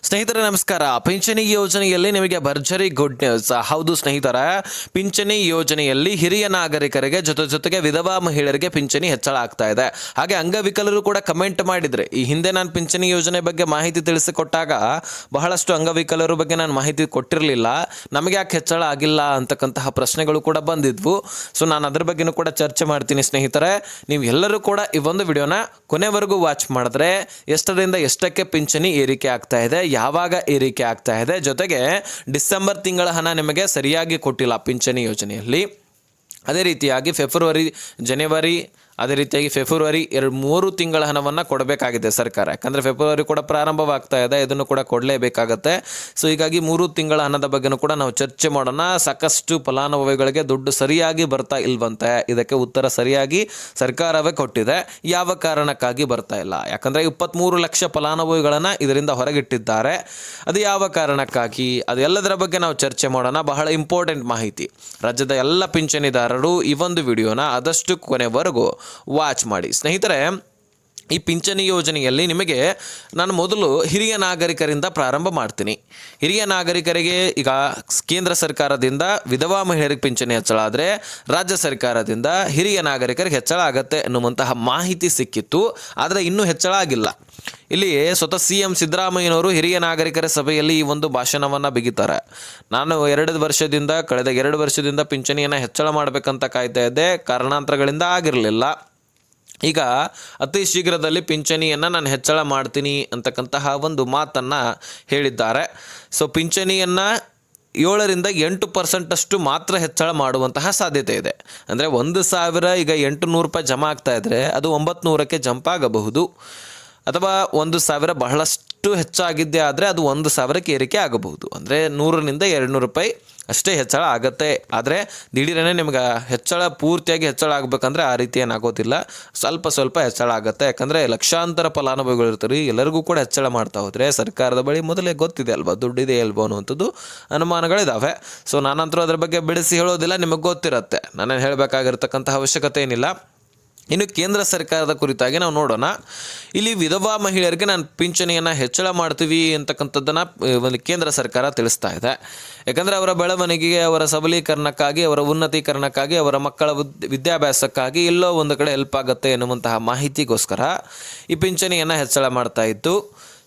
ಸ್ನೇಹಿತರೆ ನಮಸ್ಕಾರ. ಪಿಂಚಣಿ ಯೋಜನೆಯಲ್ಲಿ ನಿಮಗೆ ಭರ್ಜರಿ ಗುಡ್ ನ್ಯೂಸ್. ಹೌದು ಸ್ನೇಹಿತರೆ, ಪಿಂಚಣಿ ಯೋಜನೆಯಲ್ಲಿ ಹಿರಿಯ ನಾಗರಿಕರಿಗೆ ಜೊತೆಗೆ ವಿಧವಾ ಮಹಿಳೆಯರಿಗೆ ಪಿಂಚಣಿ ಹೆಚ್ಚಳ ಆಗ್ತಾ ಇದೆ. ಹಾಗೆ ಅಂಗವಿಕಲರು ಕೂಡ ಕಮೆಂಟ್ ಮಾಡಿದ್ರೆ, ಈ ಹಿಂದೆ ನಾನು ಪಿಂಚಣಿ ಯೋಜನೆ ಬಗ್ಗೆ ಮಾಹಿತಿ ತಿಳಿಸಿಕೊಟ್ಟಾಗ ಬಹಳಷ್ಟು ಅಂಗವಿಕಲರ ಬಗ್ಗೆ ನಾನು ಮಾಹಿತಿ ಕೊಟ್ಟಿರಲಿಲ್ಲ, ನಮಗೆ ಯಾಕೆ ಹೆಚ್ಚಳ ಆಗಿಲ್ಲ ಅಂತಕ್ಕಂತಹ ಪ್ರಶ್ನೆಗಳು ಕೂಡ ಬಂದಿದ್ವು. ಸೊ ನಾನು ಅದ್ರ ಬಗ್ಗೆನೂ ಕೂಡ ಚರ್ಚೆ ಮಾಡ್ತೀನಿ ಸ್ನೇಹಿತರೆ. ನೀವು ಎಲ್ಲರೂ ಕೂಡ ಈ ಒಂದು ವಿಡಿಯೋನ ಕೊನೆವರೆಗೂ ವಾಚ್ ಮಾಡಿದ್ರೆ ಎಷ್ಟರಿಂದ ಎಷ್ಟಕ್ಕೆ ಪಿಂಚಣಿ ಏರಿಕೆ ಆಗ್ತಾ ಇದೆ, ಯಾವಾಗ ಏರಿಕೆ ಆಗ್ತಾ ಇದೆ, ಜೊತೆಗೆ ಡಿಸೆಂಬರ್ ತಿಂಗಳ ಹಣ ನಿಮಗೆ ಸರಿಯಾಗಿ ಕೊಟ್ಟಿಲ್ಲ ಪಿಂಚಣಿ ಯೋಜನೆಯಲ್ಲಿ. ಅದೇ ರೀತಿಯಾಗಿ ಫೆಬ್ರವರಿ, ಜನವರಿ, ಅದೇ ರೀತಿಯಾಗಿ ಫೆಬ್ರವರಿ 3 ತಿಂಗಳ ಹಣವನ್ನು ಕೊಡಬೇಕಾಗಿದೆ ಸರ್ಕಾರ. ಯಾಕಂದರೆ ಫೆಬ್ರವರಿ ಕೂಡ ಪ್ರಾರಂಭವಾಗ್ತಾ ಇದೆ, ಇದನ್ನು ಕೂಡ ಕೊಡಲೇಬೇಕಾಗತ್ತೆ. ಸೊ ಹೀಗಾಗಿ 3 ತಿಂಗಳ ಹಣದ ಬಗ್ಗೆನೂ ಕೂಡ ನಾವು ಚರ್ಚೆ ಮಾಡೋಣ. ಸಾಕಷ್ಟು ಫಲಾನುಭವಿಗಳಿಗೆ ದುಡ್ಡು ಸರಿಯಾಗಿ ಬರ್ತಾ ಇಲ್ವಂತೆ. ಇದಕ್ಕೆ ಉತ್ತರ ಸರಿಯಾಗಿ ಸರ್ಕಾರವೇ ಕೊಟ್ಟಿದೆ. ಯಾವ ಕಾರಣಕ್ಕಾಗಿ ಬರ್ತಾ ಇಲ್ಲ? ಯಾಕಂದರೆ 23 ಲಕ್ಷ ಫಲಾನುಭವಿಗಳನ್ನು ಇದರಿಂದ ಹೊರಗಿಟ್ಟಿದ್ದಾರೆ. ಅದು ಯಾವ ಕಾರಣಕ್ಕಾಗಿ? ಅದೆಲ್ಲದರ ಬಗ್ಗೆ ನಾವು ಚರ್ಚೆ ಮಾಡೋಣ. ಬಹಳ ಇಂಪಾರ್ಟೆಂಟ್ ಮಾಹಿತಿ. ರಾಜ್ಯದ ಎಲ್ಲ ಪಿಂಚಣಿದಾರರು ಈ ಒಂದು ವಿಡಿಯೋನ ಆದಷ್ಟು ಕೊನೆವರೆಗೂ ವಾಚ್ ಮಾಡಿ ಸ್ನೇಹಿತರೆ. ಈ ಪಿಂಚಣಿ ಯೋಜನೆಯಲ್ಲಿ ನಿಮಗೆ ನಾನು ಮೊದಲು ಹಿರಿಯ ನಾಗರಿಕರಿಂದ ಪ್ರಾರಂಭ ಮಾಡ್ತೀನಿ. ಹಿರಿಯ ನಾಗರಿಕರಿಗೆ ಈಗ ಕೇಂದ್ರ ಸರ್ಕಾರದಿಂದ ವಿಧವಾ ಮಹಿಳೆಯರಿಗೆ ಪಿಂಚಣಿ ಹೆಚ್ಚಳ ಆದರೆ ರಾಜ್ಯ ಸರ್ಕಾರದಿಂದ ಹಿರಿಯ ನಾಗರಿಕರಿಗೆ ಹೆಚ್ಚಳ ಆಗತ್ತೆ ಎನ್ನುವಂತಹ ಮಾಹಿತಿ ಸಿಕ್ಕಿತ್ತು. ಆದರೆ ಇನ್ನೂ ಹೆಚ್ಚಳ ಆಗಿಲ್ಲ. ಇಲ್ಲಿ ಸ್ವತಃ CM ಸಿದ್ದರಾಮಯ್ಯನವರು ಹಿರಿಯ ನಾಗರಿಕರ ಸಭೆಯಲ್ಲಿ ಈ ಒಂದು ಭಾಷಣವನ್ನು ಬಿಗಿತಾರೆ. ನಾನು ಕಳೆದ 2 ವರ್ಷದಿಂದ ಪಿಂಚಣಿಯನ್ನು ಹೆಚ್ಚಳ ಮಾಡಬೇಕಂತ ಕಾಯ್ತಾ ಇದ್ದೆ, ಕಾರಣಾಂತರಗಳಿಂದ ಆಗಿರಲಿಲ್ಲ. ಈಗ ಅತಿ ಶೀಘ್ರದಲ್ಲಿ ಪಿಂಚಣಿಯನ್ನು ನಾನು ಹೆಚ್ಚಳ ಮಾಡ್ತೀನಿ ಅಂತಕ್ಕಂತಹ ಒಂದು ಮಾತನ್ನು ಹೇಳಿದ್ದಾರೆ. ಸೊ ಪಿಂಚಣಿಯನ್ನು 7ರಿಂದ 8% ಅಷ್ಟು ಮಾತ್ರ ಹೆಚ್ಚಳ ಮಾಡುವಂತಹ ಸಾಧ್ಯತೆ ಇದೆ. ಅಂದರೆ 1,000 ಈಗ 800 ರೂಪಾಯಿ ಜಮಾ ಆಗ್ತಾ ಇದ್ದರೆ ಅದು 900ಕ್ಕೆ ಜಂಪ್ ಆಗಬಹುದು. ಅಥವಾ 1,000 ಬಹಳಷ್ಟು ಹೆಚ್ಚಾಗಿದ್ದೇ ಆದರೆ ಅದು 1,000ಕ್ಕೆ ಏರಿಕೆ ಆಗಬಹುದು. ಅಂದರೆ 100ರಿಂದ 200 ರೂಪಾಯಿ ಅಷ್ಟೇ ಹೆಚ್ಚಳ ಆಗುತ್ತೆ. ಆದರೆ ದಿಢೀರನೇ ನಿಮ್ಗೆ ಹೆಚ್ಚಳ ಪೂರ್ತಿಯಾಗಿ ಹೆಚ್ಚಳ ಆಗಬೇಕಂದ್ರೆ ಆ ರೀತಿ ಏನಾಗೋದಿಲ್ಲ, ಸ್ವಲ್ಪ ಹೆಚ್ಚಳ ಆಗುತ್ತೆ. ಯಾಕಂದರೆ ಲಕ್ಷಾಂತರ ಫಲಾನುಭವಿಗಳು ಇರ್ತಾರೆ, ಎಲ್ಲರಿಗೂ ಕೂಡ ಹೆಚ್ಚಳ ಮಾಡ್ತಾ ಹೋದರೆ ಸರ್ಕಾರದ ಬಳಿ ಮೊದಲೇ ಗೊತ್ತಿದೆ ಅಲ್ವಾ, ದುಡ್ಡಿದೆ ಅಲ್ವಾ ಅನ್ನುವಂಥದ್ದು ಅನುಮಾನಗಳಿದ್ದಾವೆ. ಸೊ ನಾನಂತರೂ ಅದ್ರ ಬಗ್ಗೆ ಬಿಡಿಸಿ ಹೇಳೋದಿಲ್ಲ, ನಿಮಗೆ ಗೊತ್ತಿರುತ್ತೆ, ನಾನೇನು ಹೇಳಬೇಕಾಗಿರ್ತಕ್ಕಂಥ ಅವಶ್ಯಕತೆ ಏನಿಲ್ಲ. ಇನ್ನು ಕೇಂದ್ರ ಸರ್ಕಾರದ ಕುರಿತಾಗಿ ನಾವು ನೋಡೋಣ. ಇಲ್ಲಿ ವಿಧವಾ ಮಹಿಳೆಯರಿಗೆ ನಾನು ಪಿಂಚಣಿಯನ್ನು ಹೆಚ್ಚಳ ಮಾಡ್ತೀವಿ ಅಂತಕ್ಕಂಥದ್ದನ್ನು ಒಂದು ಕೇಂದ್ರ ಸರ್ಕಾರ ತಿಳಿಸ್ತಾ ಇದೆ. ಯಾಕಂದರೆ ಅವರ ಬೆಳವಣಿಗೆಗೆ, ಅವರ ಸಬಲೀಕರಣಕ್ಕಾಗಿ, ಅವರ ಉನ್ನತೀಕರಣಕ್ಕಾಗಿ, ಅವರ ಮಕ್ಕಳ ವಿದ್ಯಾಭ್ಯಾಸಕ್ಕಾಗಿ ಎಲ್ಲೋ ಒಂದು ಕಡೆ ಹೆಲ್ಪ್ ಆಗುತ್ತೆ ಎನ್ನುವಂತಹ ಮಾಹಿತಿಗೋಸ್ಕರ ಈ ಪಿಂಚಣಿಯನ್ನು ಹೆಚ್ಚಳ ಮಾಡ್ತಾ ಇತ್ತು.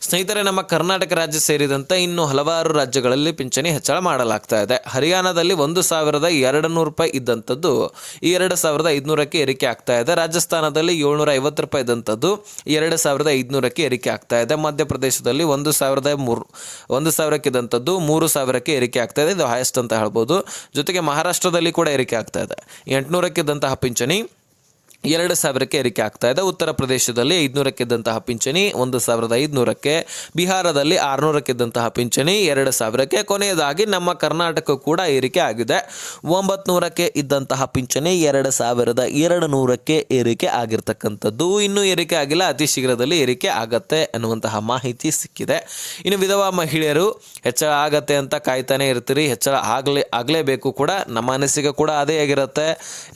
ಸ್ನೇಹಿತರೆ, ನಮ್ಮ ಕರ್ನಾಟಕ ರಾಜ್ಯ ಸೇರಿದಂತೆ ಇನ್ನು ಹಲವಾರು ರಾಜ್ಯಗಳಲ್ಲಿ ಪಿಂಚಣಿ ಹೆಚ್ಚಳ ಮಾಡಲಾಗ್ತಾ ಇದೆ. ಹರಿಯಾಣದಲ್ಲಿ 1,200 ರೂಪಾಯಿ ಇದ್ದಂಥದ್ದು 2,500ಕ್ಕೆ ಏರಿಕೆ ಆಗ್ತಾ ಇದೆ. ರಾಜಸ್ಥಾನದಲ್ಲಿ 750 ರೂಪಾಯಿ ಇದ್ದಂಥದ್ದು 2,500ಕ್ಕೆ ಏರಿಕೆ ಆಗ್ತಾ ಇದೆ. ಮಧ್ಯಪ್ರದೇಶದಲ್ಲಿ 1,000ಕ್ಕೆ ಇದ್ದಂಥದ್ದು 3,000ಕ್ಕೆ ಏರಿಕೆ ಆಗ್ತಾ ಇದೆ. ಇದು ಹೈಯೆಸ್ಟ್ ಅಂತ ಹೇಳ್ಬೋದು. ಜೊತೆಗೆ ಮಹಾರಾಷ್ಟ್ರದಲ್ಲಿ ಕೂಡ ಏರಿಕೆ ಆಗ್ತಾ ಇದೆ. 800ಕ್ಕೆ ಇದ್ದಂತಹ ಪಿಂಚಣಿ 2,000ಕ್ಕೆ ಏರಿಕೆ ಆಗ್ತಾ ಇದೆ. ಉತ್ತರ ಪ್ರದೇಶದಲ್ಲಿ 500ಕ್ಕೆ ಇದ್ದಂತಹ ಪಿಂಚಣಿ 1,500ಕ್ಕೆ, ಬಿಹಾರದಲ್ಲಿ 600ಕ್ಕೆ ಇದ್ದಂತಹ ಪಿಂಚಣಿ 2,000ಕ್ಕೆ, ಕೊನೆಯದಾಗಿ ನಮ್ಮ ಕರ್ನಾಟಕ ಕೂಡ ಏರಿಕೆ ಆಗಿದೆ. 900ಕ್ಕೆ ಇದ್ದಂತಹ ಪಿಂಚಣಿ 2,200ಕ್ಕೆ ಏರಿಕೆ ಆಗಿರ್ತಕ್ಕಂಥದ್ದು. ಇನ್ನೂ ಏರಿಕೆ ಆಗಿಲ್ಲ, ಅತಿ ಶೀಘ್ರದಲ್ಲಿ ಏರಿಕೆ ಆಗತ್ತೆ ಅನ್ನುವಂತಹ ಮಾಹಿತಿ ಸಿಕ್ಕಿದೆ. ಇನ್ನು ವಿಧವಾ ಮಹಿಳೆಯರು ಹೆಚ್ಚಳ ಆಗತ್ತೆ ಅಂತ ಕಾಯ್ತಾನೆ ಇರ್ತೀರಿ. ಹೆಚ್ಚಳ ಆಗಲೇಬೇಕು ಕೂಡ, ನಮ್ಮ ಅನಿಸಿಕೆ ಕೂಡ ಅದೇ ಆಗಿರುತ್ತೆ.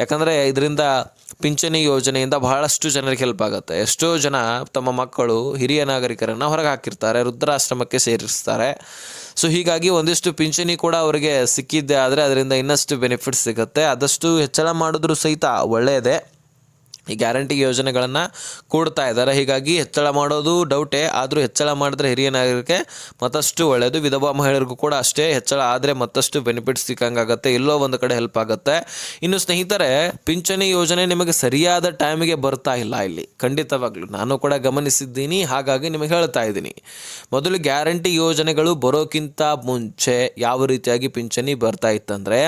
ಯಾಕಂದರೆ ಇದರಿಂದ ಪಿಂಚಣಿ ಯೋಜನೆಯಿಂದ ಬಹಳಷ್ಟು ಜನರಿಗೆ ಹೆಲ್ಪ್ ಆಗುತ್ತೆ. ಎಷ್ಟೋ ಜನ ತಮ್ಮ ಮಕ್ಕಳು ಹಿರಿಯ ನಾಗರಿಕರನ್ನು ಹೊರಗೆ ಹಾಕಿರ್ತಾರೆ, ವೃದ್ಧಾಶ್ರಮಕ್ಕೆ ಸೇರಿಸ್ತಾರೆ. ಸೊ ಹೀಗಾಗಿ ಒಂದಿಷ್ಟು ಪಿಂಚಣಿ ಕೂಡ ಅವರಿಗೆ ಸಿಕ್ಕಿದ್ದೆ ಆದರೆ ಅದರಿಂದ ಇನ್ನಷ್ಟು ಬೆನಿಫಿಟ್ ಸಿಗುತ್ತೆ. ಆದಷ್ಟು ಹೆಚ್ಚಳ ಮಾಡಿದ್ರೂ ಸಹಿತ ಒಳ್ಳೆಯದೇ. ಈ ಗ್ಯಾರಂಟಿ ಯೋಜನೆಗಳನ್ನು ಕೊಡ್ತಾ ಇದ್ದಾರೆ. ಹೀಗಾಗಿ ಹೆಚ್ಚಳ ಮಾಡೋದು ಡೌಟೇ, ಆದರೂ ಹೆಚ್ಚಳ ಮಾಡಿದ್ರೆ ಹಿರಿಯ ನಾಗರಿಕರಿಗೆ ಮತ್ತಷ್ಟು ಒಳ್ಳೆಯದು. ವಿಧವಾ ಮಹಿಳೆಯರಿಗೂ ಕೂಡ ಅಷ್ಟೇ, ಹೆಚ್ಚಳ ಆದರೆ ಮತ್ತಷ್ಟು ಬೆನಿಫಿಟ್ ಸಿಕ್ಕಂಗಾಗತ್ತೆ, ಎಲ್ಲೋ ಒಂದು ಕಡೆ ಹೆಲ್ಪ್ ಆಗುತ್ತೆ. ಇನ್ನು ಸ್ನೇಹಿತರೆ, ಪಿಂಚಣಿ ಯೋಜನೆ ನಿಮಗೆ ಸರಿಯಾದ ಟೈಮಿಗೆ ಬರ್ತಾ ಇಲ್ಲ. ಇಲ್ಲಿ ಖಂಡಿತವಾಗ್ಲೂ ನಾನು ಕೂಡ ಗಮನಿಸಿದ್ದೀನಿ, ಹಾಗಾಗಿ ನಿಮಗೆ ಹೇಳ್ತಾ ಇದ್ದೀನಿ. ಮೊದಲು ಗ್ಯಾರಂಟಿ ಯೋಜನೆಗಳು ಬರೋಕ್ಕಿಂತ ಮುಂಚೆ ಯಾವ ರೀತಿಯಾಗಿ ಪಿಂಚಣಿ ಬರ್ತಾ ಇತ್ತಂದರೆ,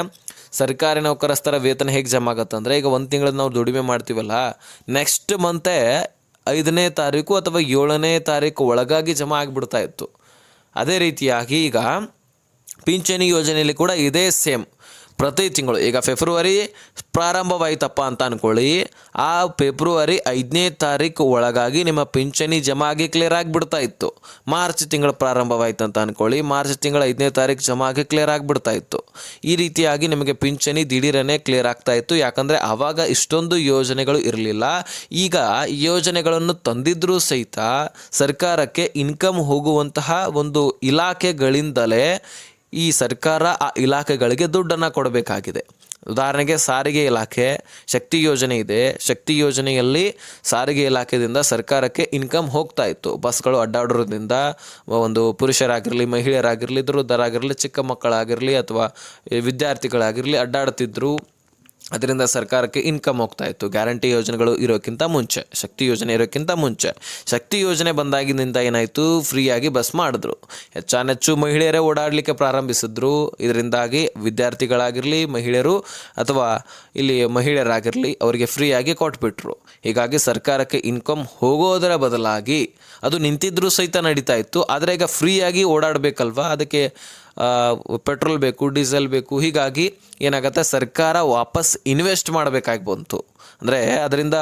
ಸರ್ಕಾರಿ ನೌಕರಸ್ಥರ ವೇತನ ಹೇಗೆ ಜಮಾ ಆಗುತ್ತಂದರೆ, ಈಗ 1 ತಿಂಗಳು ನಾವು ದುಡಿಮೆ ಮಾಡ್ತೀವಲ್ಲ, ನೆಕ್ಸ್ಟ್ ಮಂತೆ 5ನೇ ತಾರೀಕು ಅಥವಾ 7ನೇ ತಾರೀಕು ಒಳಗಾಗಿ ಜಮಾ ಆಗಿಬಿಡ್ತಾ ಇತ್ತು. ಅದೇ ರೀತಿಯಾಗಿ ಈಗ ಪಿಂಚಣಿ ಯೋಜನೆಯಲ್ಲಿ ಕೂಡ ಇದೇ ಸೇಮ್. ಪ್ರತಿ ತಿಂಗಳು ಈಗ ಫೆಬ್ರವರಿ ಪ್ರಾರಂಭವಾಯ್ತಪ್ಪ ಅಂತ ಅಂದ್ಕೊಳ್ಳಿ, ಆ ಫೆಬ್ರವರಿ 5ನೇ ತಾರೀಕು ಒಳಗಾಗಿ ನಿಮ್ಮ ಪಿಂಚಣಿ ಜಮಾ ಆಗಿ ಕ್ಲಿಯರ್ ಆಗಿಬಿಡ್ತಾ ಇತ್ತು. ಮಾರ್ಚ್ ತಿಂಗಳು ಪ್ರಾರಂಭವಾಯ್ತು ಅಂತ ಅಂದ್ಕೊಳ್ಳಿ, ಮಾರ್ಚ್ ತಿಂಗಳ 5ನೇ ತಾರೀಕು ಜಮಾ ಆಗಿ ಕ್ಲಿಯರ್ ಆಗಿಬಿಡ್ತಾ ಇತ್ತು. ಈ ರೀತಿಯಾಗಿ ನಿಮಗೆ ಪಿಂಚಣಿ ದಿಢೀರನೇ ಕ್ಲಿಯರ್ ಆಗ್ತಾ ಇತ್ತು. ಯಾಕಂದರೆ ಆವಾಗ ಇಷ್ಟೊಂದು ಯೋಜನೆಗಳು ಇರಲಿಲ್ಲ. ಈಗ ಯೋಜನೆಗಳನ್ನು ತಂದಿದ್ರೂ ಸಹಿತ ಸರ್ಕಾರಕ್ಕೆ ಇನ್ಕಮ್ ಹೋಗುವಂತಹ ಒಂದು ಇಲಾಖೆಗಳಿಂದಲೇ ಈ ಸರ್ಕಾರ ಆ ಇಲಾಖೆಗಳಿಗೆ ದುಡ್ಡನ್ನು ಕೊಡಬೇಕಾಗಿದೆ. ಉದಾಹರಣೆಗೆ ಸಾರಿಗೆ ಇಲಾಖೆ ಶಕ್ತಿ ಯೋಜನೆ ಇದೆ. ಶಕ್ತಿ ಯೋಜನೆಯಲ್ಲಿ ಸಾರಿಗೆ ಇಲಾಖೆಯಿಂದ ಸರ್ಕಾರಕ್ಕೆ ಇನ್ಕಮ್ ಹೋಗ್ತಾ ಇತ್ತು. ಬಸ್ಗಳು ಅಡ್ಡಾಡೋದ್ರಿಂದ ಒಂದು ಪುರುಷರಾಗಿರಲಿ, ಮಹಿಳೆಯರಾಗಿರಲಿ, ವೃದ್ಧರಾಗಿರಲಿ, ಚಿಕ್ಕ ಮಕ್ಕಳಾಗಿರಲಿ ಅಥವಾ ವಿದ್ಯಾರ್ಥಿಗಳಾಗಿರಲಿ ಅಡ್ಡಾಡ್ತಿದ್ರು. ಅದರಿಂದ ಸರ್ಕಾರಕ್ಕೆ ಇನ್ಕಮ್ ಹೋಗ್ತಾ ಇತ್ತು. ಗ್ಯಾರಂಟಿ ಯೋಜನೆಗಳು ಇರೋಕ್ಕಿಂತ ಮುಂಚೆ, ಶಕ್ತಿ ಯೋಜನೆ ಇರೋಕ್ಕಿಂತ ಮುಂಚೆ. ಶಕ್ತಿ ಯೋಜನೆ ಬಂದಾಗಿನಿಂದ ಏನಾಯಿತು, ಫ್ರೀಯಾಗಿ ಬಸ್ ಮಾಡಿದ್ರು. ಹೆಚ್ಚಾನೆಚ್ಚು ಮಹಿಳೆಯರೇ ಓಡಾಡಲಿಕ್ಕೆ ಪ್ರಾರಂಭಿಸಿದ್ರು. ಇದರಿಂದಾಗಿ ವಿದ್ಯಾರ್ಥಿಗಳಾಗಿರಲಿ, ಮಹಿಳೆಯರು ಅಥವಾ ಇಲ್ಲಿ ಮಹಿಳೆಯರಾಗಿರಲಿ ಅವರಿಗೆ ಫ್ರೀಯಾಗಿ ಕೊಟ್ಬಿಟ್ರು. ಹೀಗಾಗಿ ಸರ್ಕಾರಕ್ಕೆ ಇನ್ಕಮ್ ಹೋಗೋದರ ಬದಲಾಗಿ ಅದು ನಿಂತಿದ್ರೂ ಸಹಿತ ನಡೀತಾ ಇತ್ತು. ಆದರೆ ಈಗ ಫ್ರೀಯಾಗಿ ಓಡಾಡಬೇಕಲ್ವ, ಅದಕ್ಕೆ ಪೆಟ್ರೋಲ್ ಬೇಕು, ಡೀಸೆಲ್ ಬೇಕು. ಹೀಗಾಗಿ ಏನಾಗುತ್ತೆ, ಸರ್ಕಾರ ವಾಪಸ್ ಇನ್ವೆಸ್ಟ್ ಮಾಡಬೇಕಾಗಿ ಬಂತು. ಅಂದರೆ ಅದರಿಂದ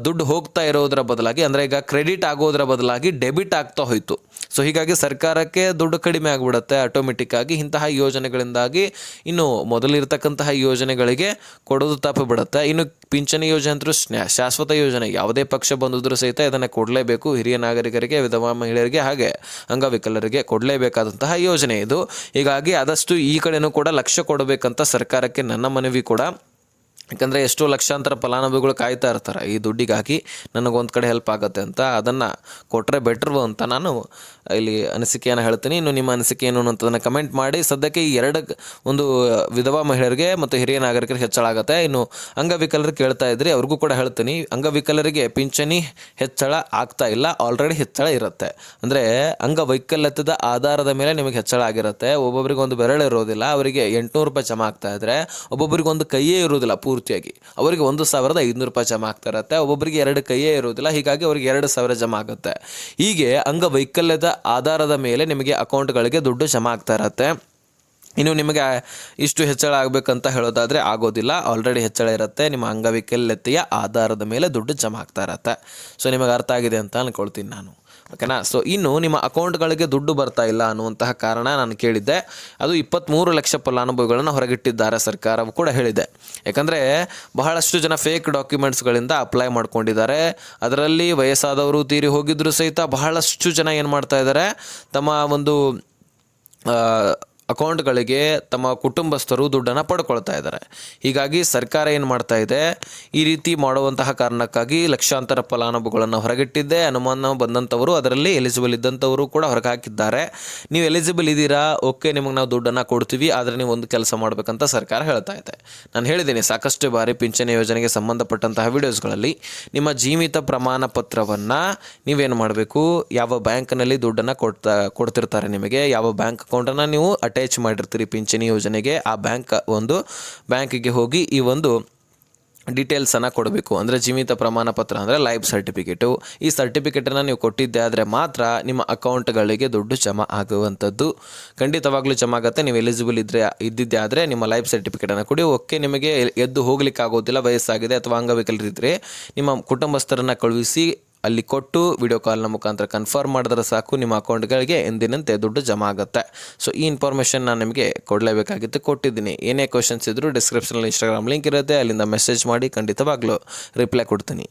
ದುಡ್ಡು ಹೋಗ್ತಾ ಇರೋದರ ಬದಲಾಗಿ, ಅಂದರೆ ಈಗ ಕ್ರೆಡಿಟ್ ಆಗೋದರ ಬದಲಾಗಿ ಡೆಬಿಟ್ ಆಗ್ತಾ ಹೋಯಿತು. ಸೊ ಹೀಗಾಗಿ ಸರ್ಕಾರಕ್ಕೆ ದುಡ್ಡು ಕಡಿಮೆ ಆಗಿಬಿಡುತ್ತೆ ಆಟೋಮೆಟಿಕ್ಕಾಗಿ. ಇಂತಹ ಯೋಜನೆಗಳಿಂದಾಗಿ ಇನ್ನು ಮೊದಲಿರ್ತಕ್ಕಂತಹ ಯೋಜನೆಗಳಿಗೆ ಕೊಡೋದು ತಪ್ಪಿಬಿಡುತ್ತೆ. ಇನ್ನು ಪಿಂಚಣಿ ಯೋಜನೆ ಅಂತೂ ಶಾಶ್ವತ ಯೋಜನೆ. ಯಾವುದೇ ಪಕ್ಷ ಬಂದಿದ್ರೂ ಸಹಿತ ಇದನ್ನು ಕೊಡಲೇಬೇಕು. ಹಿರಿಯ ನಾಗರಿಕರಿಗೆ, ವಿಧವಾ ಮಹಿಳೆಯರಿಗೆ ಹಾಗೆ ಅಂಗವಿಕಲರಿಗೆ ಕೊಡಲೇಬೇಕಾದಂತಹ ಯೋಜನೆ ಇದು. ಹೀಗಾಗಿ ಆದಷ್ಟು ಈ ಕಡೆನೂ ಕೂಡ ಲಕ್ಷ್ಯ ಕೊಡಬೇಕಂತ ಸರ್ಕಾರಕ್ಕೆ ನನ್ನ ಮನವಿ ಕೂಡ. ಯಾಕಂದರೆ ಎಷ್ಟೋ ಲಕ್ಷಾಂತರ ಫಲಾನುಭವಿಗಳು ಕಾಯ್ತಾ ಇರ್ತಾರೆ ಈ ದುಡ್ಡಿಗಾಗಿ, ನನಗೊಂದು ಕಡೆ ಹೆಲ್ಪ್ ಆಗುತ್ತೆ ಅಂತ. ಅದನ್ನು ಕೊಟ್ಟರೆ ಬೆಟ್ರು ಅಂತ ನಾನು ಇಲ್ಲಿ ಅನಿಸಿಕೆಯನ್ನು ಹೇಳ್ತೀನಿ. ಇನ್ನು ನಿಮ್ಮ ಅನಿಸಿಕೆ ಏನು ಅನ್ನೋದನ್ನು ಕಮೆಂಟ್ ಮಾಡಿ. ಸದ್ಯಕ್ಕೆ ಈ ಒಂದು ವಿಧವಾ ಮಹಿಳೆಯರಿಗೆ ಮತ್ತು ಹಿರಿಯ ನಾಗರಿಕರಿಗೆ ಹೆಚ್ಚಳ ಆಗುತ್ತೆ. ಇನ್ನು ಅಂಗವಿಕಲರು ಕೇಳ್ತಾ ಇದ್ರಿ, ಅವ್ರಿಗೂ ಕೂಡ ಹೇಳ್ತೀನಿ, ಅಂಗವಿಕಲರಿಗೆ ಪಿಂಚಣಿ ಹೆಚ್ಚಳ ಆಗ್ತಾ ಇಲ್ಲ, ಆಲ್ರೆಡಿ ಹೆಚ್ಚಳ ಇರುತ್ತೆ. ಅಂದರೆ ಅಂಗವೈಕಲ್ಯದ ಆಧಾರದ ಮೇಲೆ ನಿಮಗೆ ಹೆಚ್ಚಳ ಆಗಿರುತ್ತೆ. ಒಬ್ಬೊಬ್ಬರಿಗೆ ಒಂದು ಬೆರಳು ಇರೋದಿಲ್ಲ, ಅವರಿಗೆ 800 ರೂಪಾಯಿ ಜಮಾ ಆಗ್ತಾ ಇದ್ದರೆ ಒಬ್ಬೊಬ್ಬರಿಗೆ ಒಂದು ಕೈಯೇ ಇರೋದಿಲ್ಲ ಪೂರ್ತಿಯಾಗಿ, ಅವರಿಗೆ 1500 ರೂಪಾಯಿ ಜಮಾ ಆಗ್ತಾ ಇರುತ್ತೆ. ಒಬ್ಬೊಬ್ಬರಿಗೆ 2 ಕೈಯೇ ಇರೋದಿಲ್ಲ, ಹೀಗಾಗಿ ಅವರಿಗೆ 2000 ಜಮಾ ಆಗುತ್ತೆ. ಹೀಗೆ ಅಂಗವೈಕಲ್ಯದ ಆಧಾರದ ಮೇಲೆ ನಿಮಗೆ ಅಕೌಂಟ್ಗಳಿಗೆ ದುಡ್ಡು ಜಮಾ ಆಗ್ತಾ ಇರುತ್ತೆ. ಇನ್ನು ನಿಮಗೆ ಇಷ್ಟು ಹೆಚ್ಚಳ ಆಗಬೇಕಂತ ಹೇಳೋದಾದರೆ ಆಗೋದಿಲ್ಲ, ಆಲ್ರೆಡಿ ಹೆಚ್ಚಳ ಇರುತ್ತೆ. ನಿಮ್ಮ ಅಂಗವೈಕಲ್ಯತೆಯ ಆಧಾರದ ಮೇಲೆ ದುಡ್ಡು ಜಮಾ ಆಗ್ತಾ ಇರುತ್ತೆ. ಸೊ ನಿಮಗೆ ಅರ್ಥ ಆಗಿದೆ ಅಂತ ಅಂದ್ಕೊಳ್ತೀನಿ ನಾನು, ಓಕೆನಾ. ಸೊ ಇನ್ನು ನಿಮ್ಮ ಅಕೌಂಟ್ಗಳಿಗೆ ದುಡ್ಡು ಬರ್ತಾ ಇಲ್ಲ ಅನ್ನುವಂತಹ ಕಾರಣ ನಾನು ಕೇಳಿದ್ದೆ. ಅದು 23 ಲಕ್ಷ ಫಲಾನುಭವಿಗಳನ್ನು ಹೊರಗಿಟ್ಟಿದ್ದಾರೆ ಸರ್ಕಾರವು ಕೂಡ ಹೇಳಿದೆ. ಯಾಕಂದರೆ ಬಹಳಷ್ಟು ಜನ ಫೇಕ್ ಡಾಕ್ಯುಮೆಂಟ್ಸ್ಗಳಿಂದ ಅಪ್ಲೈ ಮಾಡ್ಕೊಂಡಿದ್ದಾರೆ. ಅದರಲ್ಲಿ ವಯಸ್ಸಾದವರು ತೀರಿ ಹೋಗಿದ್ರು ಸಹಿತ ಬಹಳಷ್ಟು ಜನ ಏನು ಮಾಡ್ತಾ ಇದ್ದಾರೆ, ತಮ್ಮ ಒಂದು ಅಕೌಂಟ್ಗಳಿಗೆ ತಮ್ಮ ಕುಟುಂಬಸ್ಥರು ದುಡ್ಡನ್ನು ಪಡ್ಕೊಳ್ತಾ ಇದ್ದಾರೆ. ಹೀಗಾಗಿ ಸರ್ಕಾರ ಏನು ಮಾಡ್ತಾ ಇದೆ, ಈ ರೀತಿ ಮಾಡುವಂತಹ ಕಾರಣಕ್ಕಾಗಿ ಲಕ್ಷಾಂತರ ಫಲಾನುಭವಿಗಳನ್ನು ಹೊರಗಿಟ್ಟಿದ್ದೆ. ಅನುಮಾನ ಬಂದಂಥವರು, ಅದರಲ್ಲಿ ಎಲಿಜಿಬಲ್ ಇದ್ದಂಥವರು ಕೂಡ ಹೊರಗೆ ಹಾಕಿದ್ದಾರೆ. ನೀವು ಎಲಿಜಿಬಲ್ ಇದ್ದೀರಾ, ಓಕೆ, ನಿಮಗೆ ನಾವು ದುಡ್ಡನ್ನು ಕೊಡ್ತೀವಿ, ಆದರೆ ನೀವು ಒಂದು ಕೆಲಸ ಮಾಡಬೇಕಂತ ಸರ್ಕಾರ ಹೇಳ್ತಾ ಇದೆ. ನಾನು ಹೇಳಿದ್ದೀನಿ ಸಾಕಷ್ಟು ಬಾರಿ ಪಿಂಚಣಿ ಯೋಜನೆಗೆ ಸಂಬಂಧಪಟ್ಟಂತಹ ವಿಡಿಯೋಸ್ಗಳಲ್ಲಿ, ನಿಮ್ಮ ಜೀವಿತ ಪ್ರಮಾಣ ಪತ್ರವನ್ನು ನೀವೇನು ಮಾಡಬೇಕು, ಯಾವ ಬ್ಯಾಂಕ್ನಲ್ಲಿ ದುಡ್ಡನ್ನು ಕೊಡ್ತಿರ್ತಾರೆ ನಿಮಗೆ, ಯಾವ ಬ್ಯಾಂಕ್ ಅಕೌಂಟನ್ನು ನೀವು ಅಟ್ಯಾಚ್ ಮಾಡಿರ್ತೀರಿ ಪಿಂಚಣಿ ಯೋಜನೆಗೆ, ಆ ಬ್ಯಾಂಕಿಗೆ ಹೋಗಿ ಈ ಒಂದು ಡೀಟೇಲ್ಸನ್ನು ಕೊಡಬೇಕು. ಅಂದರೆ ಜೀವಿತ ಪ್ರಮಾಣ ಪತ್ರ ಅಂದರೆ ಲೈಫ್ ಸರ್ಟಿಫಿಕೇಟು. ಈ ಸರ್ಟಿಫಿಕೇಟನ್ನು ನೀವು ಕೊಟ್ಟಿದ್ದೆ ಆದರೆ ಮಾತ್ರ ನಿಮ್ಮ ಅಕೌಂಟ್ಗಳಿಗೆ ದುಡ್ಡು ಜಮಾ ಆಗುವಂಥದ್ದು. ಖಂಡಿತವಾಗ್ಲೂ ಜಮಾ ಆಗುತ್ತೆ. ನೀವು ಎಲಿಜಿಬಲ್ ಇದ್ದಿದ್ದೆ ಆದರೆ ನಿಮ್ಮ ಲೈಫ್ ಸರ್ಟಿಫಿಕೇಟನ್ನು ಕೊಡಿ. ಓಕೆ, ನಿಮಗೆ ಎದ್ದು ಹೋಗ್ಲಿಕ್ಕೆ ಆಗೋದಿಲ್ಲ, ವಯಸ್ಸಾಗಿದೆ ಅಥವಾ ಅಂಗವಿಕಲರಿದ್ದರೆ ನಿಮ್ಮ ಕುಟುಂಬಸ್ಥರನ್ನು ಕಳುಹಿಸಿ ಅಲ್ಲಿ ಕೊಟ್ಟು ವಿಡಿಯೋ ಕಾಲ್ನ ಮುಖಾಂತರ ಕನ್ಫರ್ಮ್ ಮಾಡಿದ್ರೆ ಸಾಕು, ನಿಮ್ಮ ಅಕೌಂಟ್ಗಳಿಗೆ ಎಂದಿನಂತೆ ದುಡ್ಡು ಜಮಾ ಆಗುತ್ತೆ. ಸೊ ಈ ಇನ್ಫಾರ್ಮೇಷನ್ ನಾನು ನಿಮಗೆ ಕೊಡಲೇಬೇಕಾಗಿತ್ತು, ಕೊಟ್ಟಿದ್ದೀನಿ. ಏನೇ ಕ್ವಶನ್ಸ್ ಇದ್ದರೂ ಡಿಸ್ಕ್ರಿಪ್ಷನಲ್ಲಿ ಇನ್ಸ್ಟಾಗ್ರಾಮ್ ಲಿಂಕ್ ಇರುತ್ತೆ, ಅಲ್ಲಿಂದ ಮೆಸೇಜ್ ಮಾಡಿ, ಖಂಡಿತವಾಗ್ಲೂ ರಿಪ್ಲೈ ಕೊಡ್ತೀನಿ.